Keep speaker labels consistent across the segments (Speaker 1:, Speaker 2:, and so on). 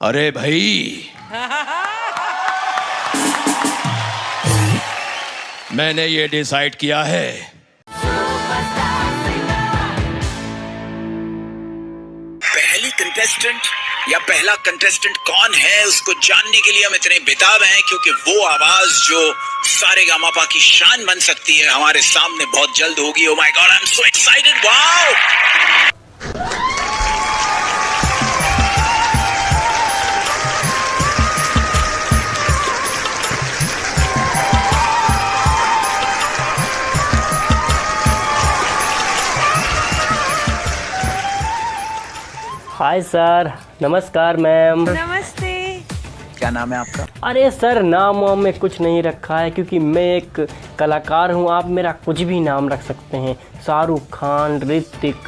Speaker 1: अरे भाई मैंने ये डिसाइड किया है
Speaker 2: पहली कंटेस्टेंट या पहला कंटेस्टेंट कौन है उसको जानने के लिए हम इतने बेताब हैं क्योंकि वो आवाज जो सारेगामापा की शान बन सकती है हमारे सामने बहुत जल्द होगी। Oh my God I am so excited. Wow
Speaker 3: hi sir, नमस्कार मैम।
Speaker 4: नमस्ते।
Speaker 2: क्या नाम है आपका?
Speaker 3: अरे सर, नाम वाम में कुछ नहीं रखा है क्योंकि मैं एक कलाकार हूँ। आप मेरा कुछ भी नाम रख सकते हैं, शाहरुख खान, ऋतिक,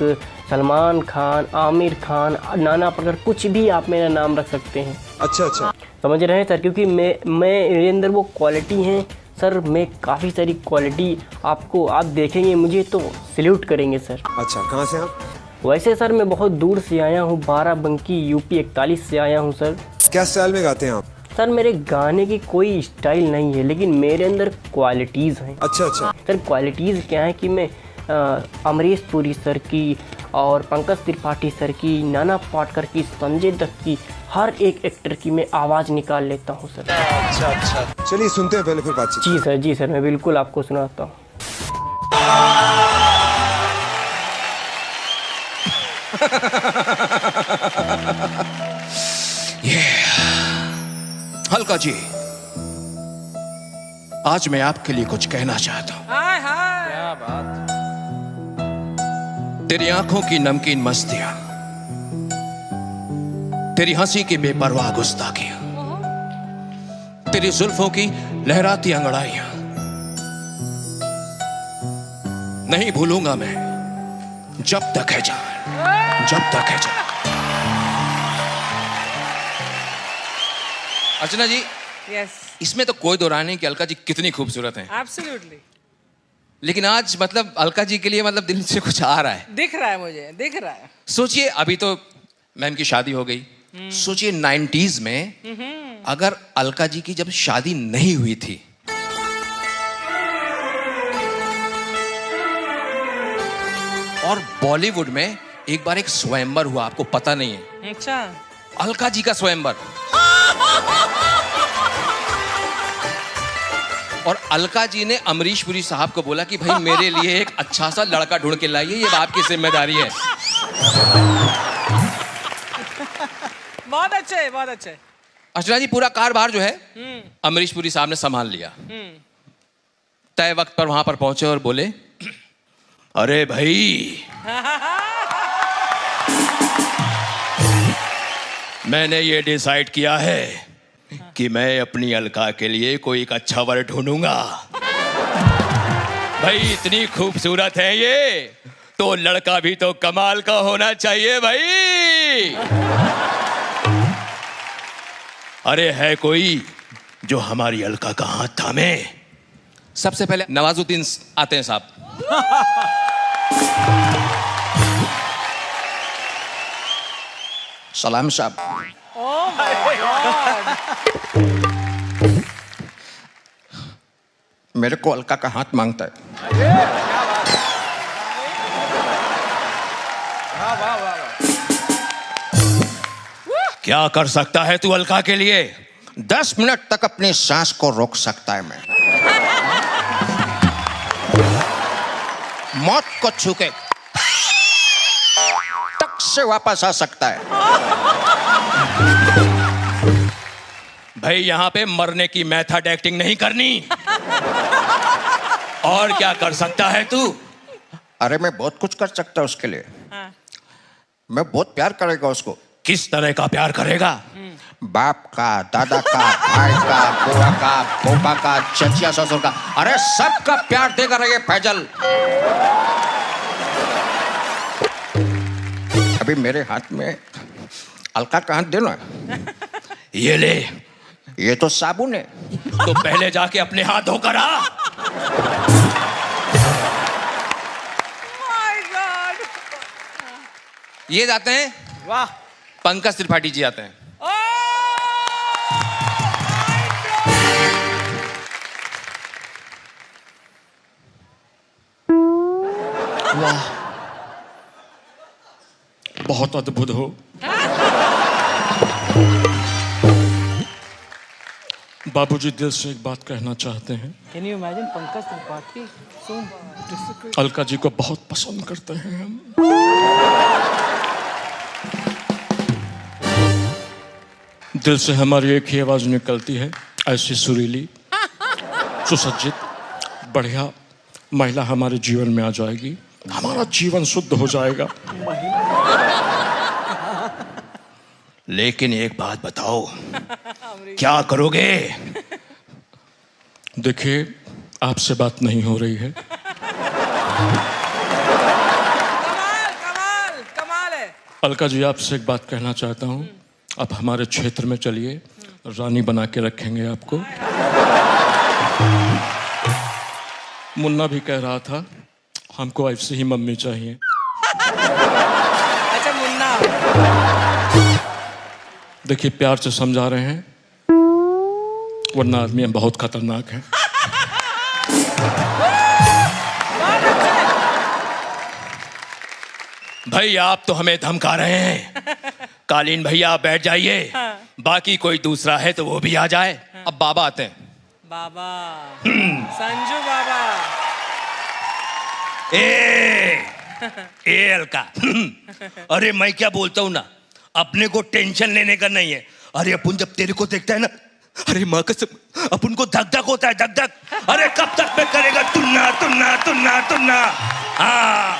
Speaker 3: सलमान खान, आमिर खान, नाना प्रकार, कुछ भी आप मेरा नाम रख सकते हैं।
Speaker 5: अच्छा
Speaker 3: समझ रहे हैं सर, क्योंकि मैं मेरे अंदर वो क्वालिटी हैं सर। मैं काफ़ी सारी क्वालिटी आपको, आप देखेंगे मुझे तो सैल्यूट करेंगे सर।
Speaker 5: अच्छा, कहाँ से आप?
Speaker 3: वैसे सर मैं बहुत दूर से आया हूँ, बाराबंकी यूपी 41 से आया हूँ सर।
Speaker 5: क्या स्टाइल में गाते हैं आप?
Speaker 3: सर मेरे गाने की कोई स्टाइल नहीं है, लेकिन मेरे अंदर क्वालिटीज़ हैं।
Speaker 5: अच्छा
Speaker 3: सर क्वालिटीज़ क्या है कि मैं अमरीश पुरी सर की और पंकज त्रिपाठी सर की, नाना पाटेकर की, संजय दत्त की, हर एक एक्टर की मैं आवाज़ निकाल लेता हूँ सर।
Speaker 5: अच्छा चलिए सुनते हैं पहले, फिर बातचीत।
Speaker 3: जी सर मैं बिल्कुल आपको सुनाता हूँ।
Speaker 1: हल्का जी, आज मैं आपके लिए कुछ कहना चाहता हूं।
Speaker 4: हाय हाय। क्या बात।
Speaker 1: तेरी आंखों की नमकीन मस्तियां, तेरी हंसी की बेपरवाह गुस्ताखियां, तेरी जुल्फों की लहराती अंगड़ाइयां नहीं भूलूंगा मैं जब तक है जान, जब तक है जान।
Speaker 6: अर्चना जी,
Speaker 4: यस,
Speaker 6: इसमें तो कोई दो राय नहीं कि अलका जी कितनी खूबसूरत हैं।
Speaker 4: एब्सोल्युटली।
Speaker 6: लेकिन आज मतलब अलका जी के लिए मतलब दिल से कुछ आ रहा है।
Speaker 4: दिख रहा है मुझे, दिख रहा है।
Speaker 6: सोचिए, अभी तो मैम की शादी हो गई। सोचिए 90s में अगर अलका जी की जब शादी नहीं हुई थी, और बॉलीवुड में एक बार एक स्वयंवर हुआ, आपको पता नहीं है?
Speaker 4: अच्छा।
Speaker 6: अलका जी का स्वयंवर। और अलका जी ने अमरीश पुरी साहब को बोला कि भाई मेरे लिए एक अच्छा सा लड़का ढूंढ के लाइए, ये आपकी जिम्मेदारी है।
Speaker 4: बहुत अच्छे है, बहुत अच्छे।
Speaker 6: अर्चना जी, पूरा कारोबार जो है अमरीश पुरी साहब ने संभाल लिया। तय वक्त पर वहां पर पहुंचे और बोले,
Speaker 1: अरे भाई मैंने ये डिसाइड किया है कि मैं अपनी अलका के लिए कोई एक अच्छा वर ढूंढूंगा। भाई इतनी खूबसूरत है ये, तो लड़का भी तो कमाल का होना चाहिए भाई। अरे है कोई जो हमारी अलका का हाथ थामे?
Speaker 6: सबसे पहले नवाजुद्दीन आते हैं साहब। सलाम साहब।
Speaker 4: Oh my God.
Speaker 6: मेरे को अलका का हाथ मांगता है।
Speaker 1: क्या कर सकता है तू अलका के लिए?
Speaker 6: 10 मिनट तक अपनी सांस को रोक सकता है मैं। मौत को छू के टक से वापस आ सकता है।
Speaker 1: भाई यहाँ पे मरने की मेथड एक्टिंग नहीं करनी। और क्या कर सकता है तू?
Speaker 6: अरे मैं बहुत कुछ कर सकता हूँ उसके लिए।
Speaker 4: हाँ।
Speaker 6: मैं बहुत प्यार करेगा उसको।
Speaker 1: किस तरह का प्यार करेगा?
Speaker 6: बाप का, दादा का, भाई का, बुआ का, पोपा का, चचिया ससुर का, अरे सबका प्यार देगा रहे फैजल। अभी मेरे हाथ में अलका का हाथ देना।
Speaker 1: ये ले।
Speaker 6: ये तो साबुन है।
Speaker 1: तो पहले जाके अपने हाथ धोकर आ।
Speaker 4: My God.
Speaker 6: ये जाते हैं,
Speaker 4: वाह।
Speaker 6: पंकज त्रिपाठी जी आते हैं।
Speaker 4: ओह
Speaker 7: बहुत अद्भुत हो। बाबूजी दिल से एक बात कहना चाहते हैं।
Speaker 4: Can you imagine Pankaj Tripathi? So difficult.
Speaker 7: Alka ji को बहुत पसंद करते हैं हम। दिल से हमारी एक ही आवाज निकलती है, ऐसी सुरीली, सुसज्जित, बढ़िया महिला हमारे जीवन में आ जाएगी, हमारा जीवन शुद्ध हो जाएगा।
Speaker 1: लेकिन एक बात बताओ, क्या करोगे?
Speaker 7: देखिए, आपसे बात नहीं हो रही है।
Speaker 4: कमाल कमाल है।
Speaker 7: अलका जी, आपसे एक बात कहना चाहता हूँ। आप हमारे क्षेत्र में चलिए, रानी बना के रखेंगे आपको। मुन्ना भी कह रहा था हमको ऐसे ही मम्मी चाहिए।
Speaker 4: अच्छा मुन्ना,
Speaker 7: देखिए, प्यार से समझा रहे हैं, वरना आदमी बहुत खतरनाक है।
Speaker 1: भाई आप तो हमें धमका रहे हैं। कालीन भैया आप बैठ जाइए, बाकी कोई दूसरा है तो वो भी आ जाए। अब बाबा आते हैं।
Speaker 4: बाबा संजू बाबा।
Speaker 1: ए अलका, अरे मैं क्या बोलता हूँ ना, अपने को टेंशन लेने का नहीं है। अरे अपन जब तेरे को देखता है ना, अरे माँ कसम अपन को धक धक होता है, धक धक। अरे कब तक मैं करेगा तुन्ना तुन्ना तुन्ना तुन्ना। हाँ,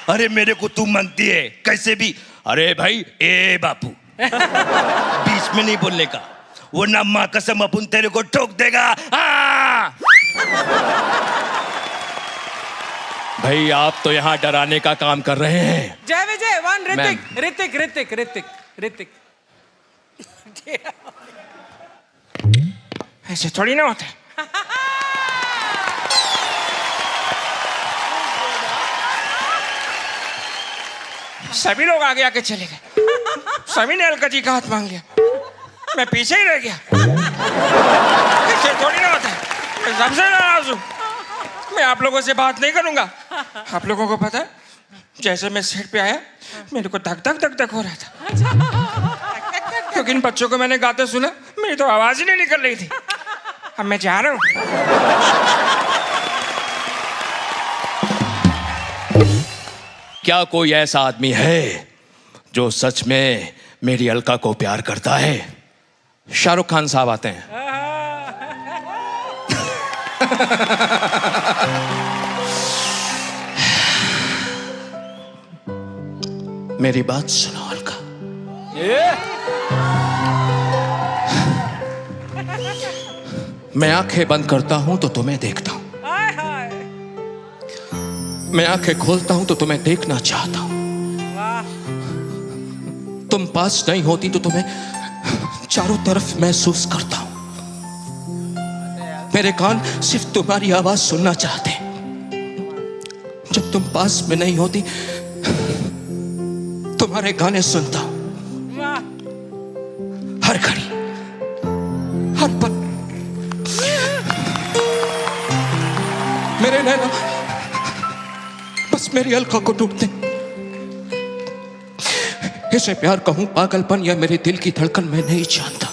Speaker 1: अरे मेरे को तू मांगती है कैसे भी। अरे भाई ए बापू, बीच में नहीं बोलने का, वो ना माँ कसम अपन तेरे को ठोक देगा। हाँ। भाई आप तो यहाँ डराने का काम कर रहे हैं।
Speaker 4: जय विजय वन ऋतिक ऋतिक ऋतिक ऋतिक ऋतिक।
Speaker 8: ऐसे थोड़ी ना होता है। सभी लोग आगे आके चले गए, सभी ने अलका जी का हाथ मांग लिया, मैं पीछे ही रह गया। ऐसे थोड़ी ना होता है। मैं सबसे नाराज हूँ, मैं आप लोगों से बात नहीं करूंगा। आप लोगों को पता है, जैसे मैं सेट पे आया मेरे को धक धक धक धक हो रहा था, क्योंकि इन बच्चों को मैंने गाते सुना, मेरी तो आवाज ही नहीं निकल रही थी। अब मैं जा रहा हूँ।
Speaker 1: क्या कोई ऐसा आदमी है जो सच में मेरी अलका को प्यार करता है? शाहरुख खान साहब आते हैं। मेरी बात सुनो अलका। मैं आंखें बंद करता हूं तो तुम्हें देखता हूं, मैं आंखें खोलता हूं तो तुम्हें देखना चाहता हूं। तुम पास नहीं होती तो तुम्हें चारों तरफ महसूस करता हूं। मेरे कान सिर्फ तुम्हारी आवाज सुनना चाहते हैं। जब तुम पास में नहीं होती, तुम्हारे गाने सुनता हूं, हर घड़ी, हर पल। मेरे नैना बस मेरी अलका को ढूंढते। इसे प्यार कहूं, पागलपन या मेरे दिल की धड़कन मैं नहीं जानता,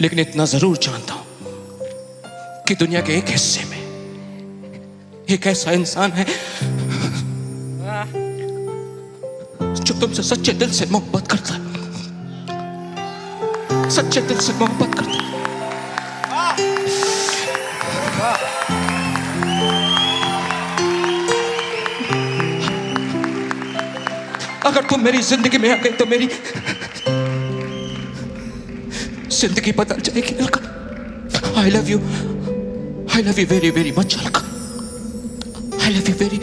Speaker 1: लेकिन इतना जरूर जानता हूं कि दुनिया के एक हिस्से में एक ऐसा इंसान है जो तुमसे सच्चे दिल से मोहब्बत करता है, सच्चे दिल से मोहब्बत करता है। अगर तुम मेरी जिंदगी में आ गई तो मेरी जिंदगी बदल जाएगी Alka. I love you very very much Alka. I love you very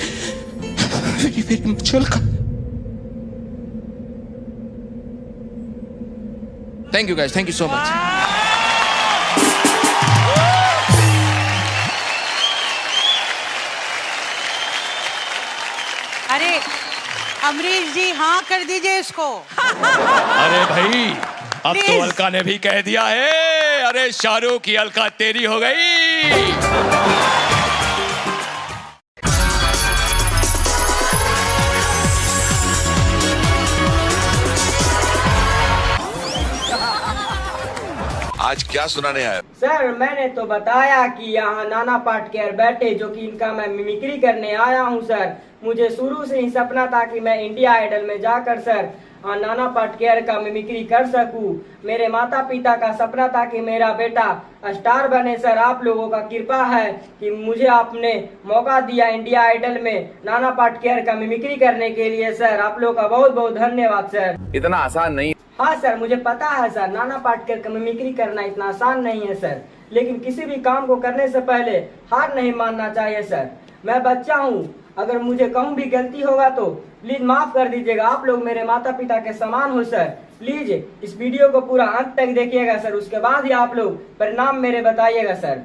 Speaker 1: very very much Alka. Thank you guys, thank you so much.
Speaker 9: अरे अमरीश जी, हाँ कर दीजिए इसको।
Speaker 1: अरे भाई, अब तो अलका ने भी कह दिया है। अरे शाहरुख की अलका तेरी हो गई।
Speaker 10: आज क्या सुनाने आए?
Speaker 3: सर मैंने तो बताया कि यहाँ नाना पाटेकर बैठे, जो कि इनका मैं मिमिक्री करने आया हूँ सर। मुझे शुरू से ही सपना था कि मैं इंडिया आइडल में जाकर सर नाना पाटेकर का मिमिक्री कर सकूं। मेरे माता पिता का सपना था कि मेरा बेटा स्टार बने सर। आप लोगों का कृपा है कि मुझे आपने मौका दिया इंडिया आइडल में नाना पाटेकर का मिमिक्री करने के लिए सर। आप लोगों का बहुत बहुत धन्यवाद सर।
Speaker 10: इतना आसान नहीं।
Speaker 3: हाँ सर, मुझे पता है सर, नाना पाटेकर का मिमिक्री करना इतना आसान नहीं है सर, लेकिन किसी भी काम को करने से पहले हार नहीं मानना चाहिए सर। मैं बच्चा हूँ, अगर मुझे कहूँ भी गलती होगा तो प्लीज माफ कर दीजिएगा। आप लोग मेरे माता पिता के समान हो सर। प्लीज इस वीडियो को पूरा अंत तक देखिएगा सर, उसके बाद ही आप लोग परिणाम मेरे बताइएगा सर।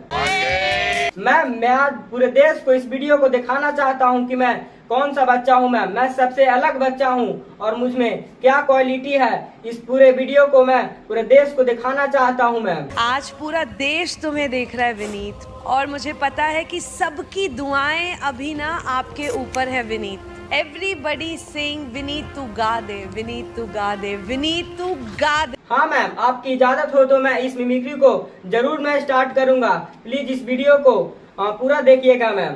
Speaker 3: मैं आज पूरे देश को इस वीडियो को दिखाना चाहता हूं कि मैं कौन सा बच्चा हूं। मैं सबसे अलग बच्चा हूं और मुझ में क्या क्वालिटी है। इस पूरे वीडियो को मैं पूरे देश को दिखाना चाहता हूं मैम।
Speaker 11: आज पूरा देश तुम्हें देख रहा है विनीत, और मुझे पता है कि सबकी दुआएं अभी ना आपके ऊपर है विनीत। एवरीबडी सिंग विनीत तू गा दे, विनीत तू गा दे, विनीत तू गा दे।
Speaker 3: हाँ मैम, आपकी इजाजत हो तो मैं इस मिमिक्री को जरूर मैं स्टार्ट करूंगा। प्लीज इस वीडियो को पूरा देखिएगा मैम।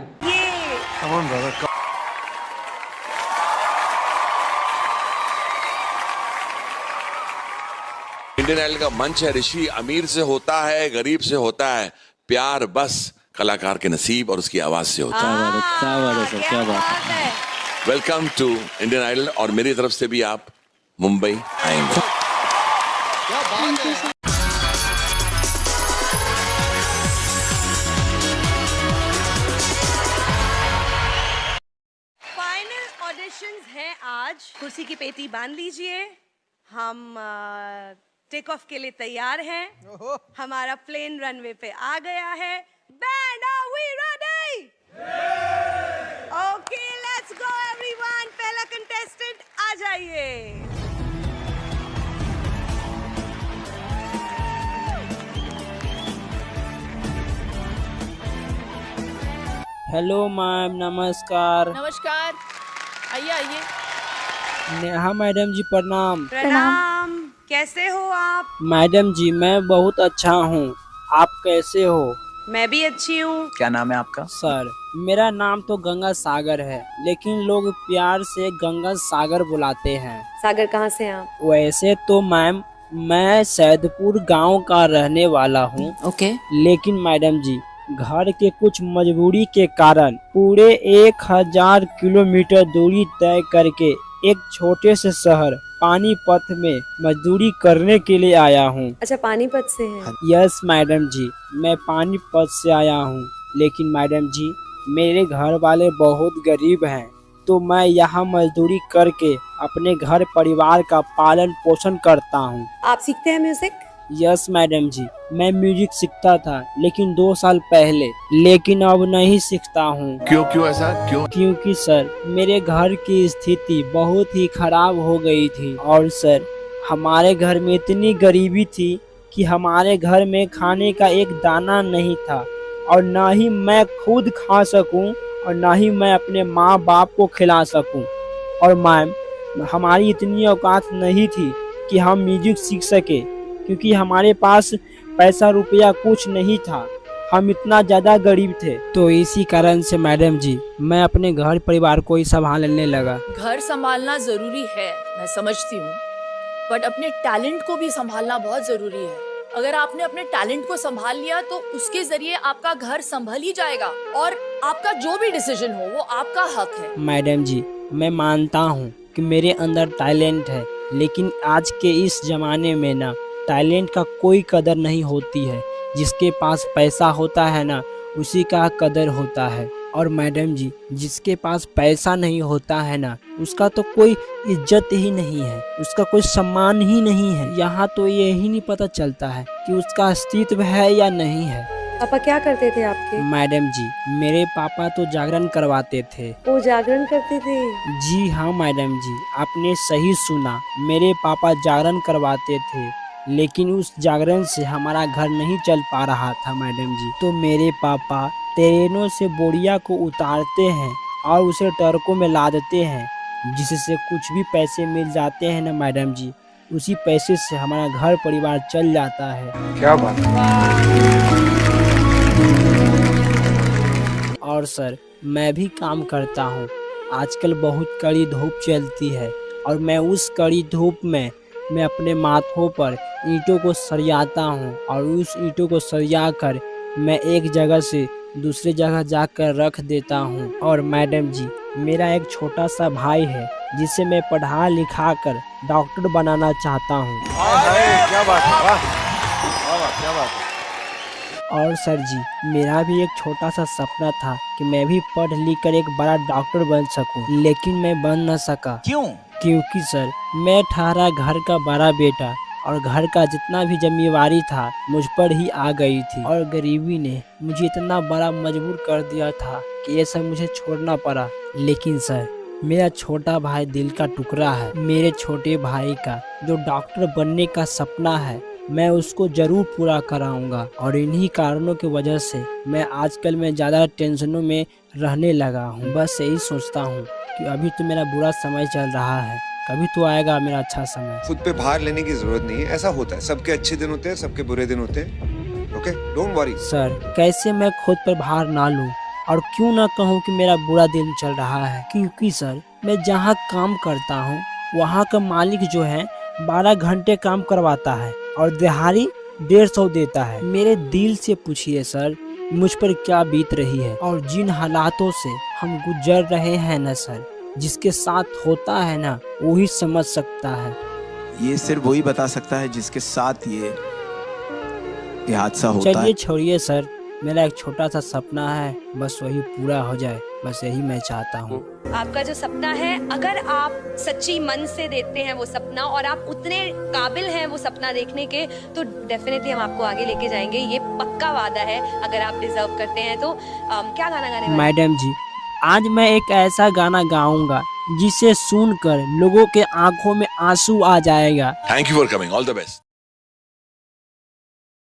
Speaker 10: इंडियन आइडल का मंच है ऋषि। अमीर से होता है, गरीब से होता है प्यार, बस कलाकार के नसीब और उसकी आवाज से होता है।
Speaker 3: क्या बात है सर, क्या बात है।
Speaker 10: वेलकम टू इंडियन आइडल, और मेरी तरफ से भी आप मुंबई आएंगे।
Speaker 11: फाइनल ऑडिशंस हैं आज। कुर्सी की पेटी बांध लीजिए, हम टेक ऑफ के लिए तैयार हैं। हमारा प्लेन रनवे पे आ गया है। Band, are we ready? Okay, let's go everyone. पहला कंटेस्टेंट आ जाइए।
Speaker 3: हेलो मैम, नमस्कार।
Speaker 12: नमस्कार, आइए आइए।
Speaker 3: नेहा मैडम जी प्रणाम।
Speaker 11: प्रणाम, कैसे हो आप?
Speaker 3: मैडम जी मैं बहुत अच्छा हूँ, आप कैसे हो?
Speaker 11: मैं भी अच्छी हूँ।
Speaker 13: क्या नाम है आपका?
Speaker 3: सर मेरा नाम तो गंगा सागर है, लेकिन लोग प्यार से गंगा सागर बुलाते हैं।
Speaker 11: सागर कहाँ से हैं आप?
Speaker 3: वैसे तो मैम मैं सैदपुर गांव का रहने वाला हूँ।
Speaker 11: ओके।
Speaker 3: लेकिन मैडम जी घर के कुछ मजबूरी के कारण पूरे 1000 किलोमीटर दूरी तय करके एक छोटे से शहर पानीपत में मजदूरी करने के लिए आया हूँ।
Speaker 11: अच्छा, पानीपत से हैं?
Speaker 3: यस मैडम जी, मैं पानीपत से आया हूँ। लेकिन मैडम जी मेरे घर वाले बहुत गरीब हैं, तो मैं यहाँ मजदूरी करके अपने घर परिवार का पालन पोषण करता हूँ।
Speaker 11: आप सीखते हैं म्यूजिक?
Speaker 3: यस मैडम जी, मैं म्यूजिक सीखता था लेकिन 2 साल पहले, लेकिन अब नहीं सीखता हूँ।
Speaker 10: क्यों ऐसा क्यों?
Speaker 3: क्योंकि सर मेरे घर की स्थिति बहुत ही खराब हो गई थी, और सर हमारे घर में इतनी गरीबी थी कि हमारे घर में खाने का एक दाना नहीं था, और ना ही मैं खुद खा सकूं और ना ही मैं अपने माँ बाप को खिला सकूं। और मैम हमारी इतनी औकात नहीं थी कि हम म्यूजिक सीख सके, क्योंकि हमारे पास पैसा रुपया कुछ नहीं था, हम इतना ज़्यादा गरीब थे। तो इसी कारण से मैडम जी मैं अपने घर परिवार को ही संभालने लगा।
Speaker 12: घर संभालना जरूरी है, मैं समझती हूँ, बट अपने टैलेंट को भी संभालना बहुत जरूरी है। अगर आपने अपने टैलेंट को संभाल लिया तो उसके जरिए आपका घर संभल ही जाएगा, और आपका जो भी डिसीजन हो वो आपका हक है।
Speaker 3: मैडम जी मैं मानता हूँ कि मेरे अंदर टैलेंट है, लेकिन आज के इस जमाने में ना टैलेंट का कोई कदर नहीं होती है। जिसके पास पैसा होता है ना उसी का कदर होता है, और मैडम जी जिसके पास पैसा नहीं होता है ना उसका तो कोई इज्जत ही नहीं है, उसका कोई सम्मान ही नहीं है। यहाँ तो यही नहीं पता चलता है कि उसका अस्तित्व है या नहीं है।
Speaker 11: पापा क्या करते थे आपके?
Speaker 3: मैडम जी मेरे पापा तो जागरण करवाते थे।
Speaker 11: वो जागरण करते थे?
Speaker 3: जी हाँ मैडम जी, आपने सही सुना, मेरे पापा जागरण करवाते थे, लेकिन उस जागरण से हमारा घर नहीं चल पा रहा था मैडम जी। तो मेरे पापा ट्रेनों से बोरिया को उतारते हैं और उसे ट्रकों में लादते हैं, जिससे कुछ भी पैसे मिल जाते हैं ना मैडम जी, उसी पैसे से हमारा घर परिवार चल जाता है।
Speaker 5: क्या बात
Speaker 3: और सर मैं भी काम करता हूँ। आजकल बहुत कड़ी धूप चलती है और मैं उस कड़ी धूप में मैं अपने माथों पर ईंटों को सरियाता हूँ और उस ईंटों को सरिया कर मैं एक जगह से दूसरी जगह जाकर रख देता हूँ। और मैडम जी मेरा एक छोटा सा भाई है जिसे मैं पढ़ा लिखा कर डॉक्टर बनाना चाहता हूँ।
Speaker 5: क्या बात है, वाह क्या बात है।
Speaker 3: और सर जी मेरा भी एक छोटा सा सपना था कि मैं भी पढ़ लिख कर एक बड़ा डॉक्टर बन सकूं, लेकिन मैं बन न सका।
Speaker 6: क्यों?
Speaker 3: क्योंकि सर मैं ठहरा घर का बड़ा बेटा और घर का जितना भी जिम्मेवारी था मुझ पर ही आ गई थी और गरीबी ने मुझे इतना बड़ा मजबूर कर दिया था कि ये सब मुझे छोड़ना पड़ा। लेकिन सर मेरा छोटा भाई दिल का टुकड़ा है। मेरे छोटे भाई का जो डॉक्टर बनने का सपना है मैं उसको जरूर पूरा कराऊंगा। और इन्हीं कारणों की वजह से मैं आजकल में ज़्यादा टेंशनों में रहने लगा हूँ। बस यही सोचता हूँ कि अभी तो मेरा बुरा समय चल रहा है, कभी तो आएगा मेरा अच्छा समय।
Speaker 5: खुद पे भार लेने की जरूरत नहीं है, ऐसा होता है, सबके अच्छे दिन होते हैं, सबके बुरे दिन होते हैं। Okay, don't worry.
Speaker 3: सर कैसे मैं खुद पर भार ना लूं और क्यों ना कहूं कि मेरा बुरा दिन चल रहा है, क्योंकि सर मैं जहां काम करता हूं वहां का मालिक जो है 12 घंटे काम करवाता है और दिहाड़ी 150 देता है। मेरे दिल से पूछिए सर मुझ पर क्या बीत रही है और जिन हालातों से हम गुजर रहे हैं ना सर, जिसके साथ होता है ना वही समझ सकता है।
Speaker 13: ये सिर्फ वही बता सकता है जिसके साथ ये हादसा होता है।
Speaker 3: चलिए छोड़िए सर, मेरा एक छोटा सा सपना है, बस वही पूरा हो जाए, बस यही मैं चाहता हूँ।
Speaker 11: आपका जो सपना है अगर आप सच्ची मन से देखते हैं वो सपना और आप उतने काबिल हैं वो सपना देखने के, तो डेफिनेटली हम आपको आगे लेके जाएंगे, ये पक्का वादा है। अगर आप डिजर्व करते हैं तो क्या गाना गाने वाले?
Speaker 3: मैडम जी आज मैं एक ऐसा गाना गाऊंगा जिसे सुनकर लोगों के आंखों में आंसू आ जाएगा।
Speaker 10: Thank you for coming, all the best.